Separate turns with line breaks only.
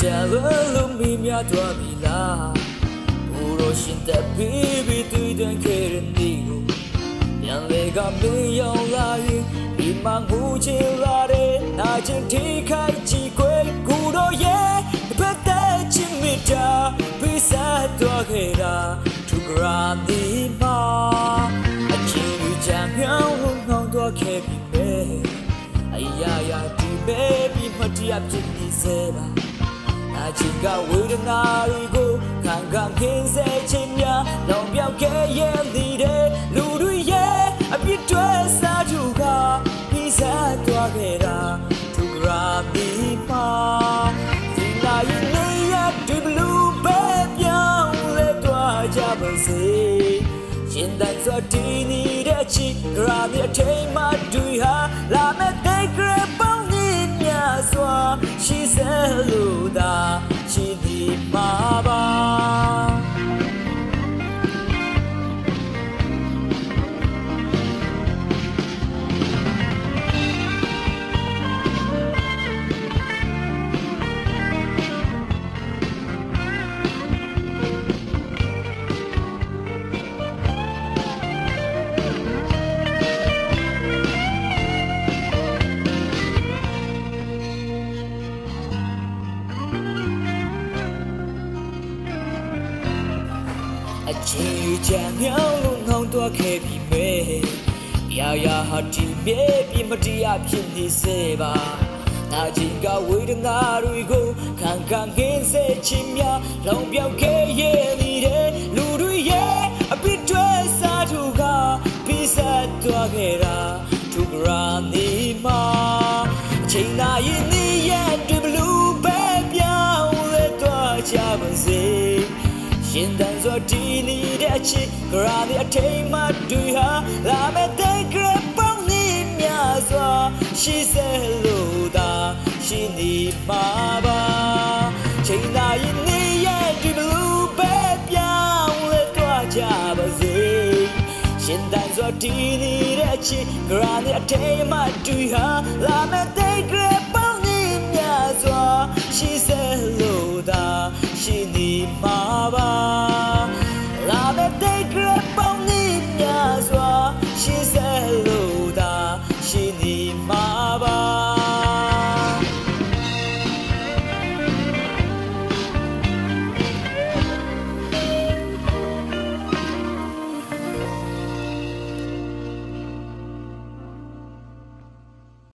လို့မိများသွားပြီလားဘူရောရှင်တဲ့ baby တွေ့တဲ့ခေရနေကိုပြန်လေကမင်းရောက်လာရင်ဒီမှာငိုချင်လာတဲ့နာချင်ထိခိုက်ကြည့်ခွေကူတော့ရဲ့ဘက်တဲ့ချင်မိတာပြီးစားတော့ခဲ့တာသူကရာဒီမှာအချင်လူချမ်းမြောင်းလို့ငေါတော့ခဲ့ပြီပဲအရာရာဒီ baby မတရားဖြစ်နေစေပါအချင်ကဝေဒနာတွေကိုခံခံခင်းစေချင်များလောင်ပြောက်ခဲ့ရဲ့တဲ့လူတွေရဲ့အပြစ်တွေစားသူကပြီးစားသွားခဲ့တာသူကရာဒီမှာဒီလိုက်နေရဒီဘလူးပဲပြောင်းလဲသွားကြပါစေရှင်တန်စွာတီးနေတဲ့ချီကရာဒီအထိန်မှတွေ့ဟာလာမဲ့တဲ့ကရပေါင်းနေများစွာရှိစလို့သာရှိဒီမှာပါအချီချမ်းမြောင်းလို့ငေါတော့ခဲ့ပြီပဲရာရာဟာဒီမြေပြမတရားဖြစ်နေစေပါနာချင်ကဝေဒနာတွေကိုခံခံခင်းစေချင်များလောင်ပြောက်ခဲ့ရဲ့နေတဲ့လူတွေရဲ့အပြစ်တွေစားသူကပြီးစားသွားခဲ့တာသူကရာနေမှာအချိန်သာရင်နေရဲ့ဒီဘလူးပဲပြောင်းလဲသွားကြပါစေရှင်တန်စွာတီးနေတဲ့ချစ်ကရာဒီအထိန်မှတွေ့ဟာလာမဲ့တဲ့ကရပေါင်းနေများစွာရှိစေလို့သာရှိနေမှာပါချိန်သာရင်နေရဲ့ဒီဘလူးပဲပြောင်းလဲသွားကြပါစေရှင်တန်စွာတီးနေတဲ့ချစ်ကရာဒီအထိန်မှတွေ့ဟာလာမဲ့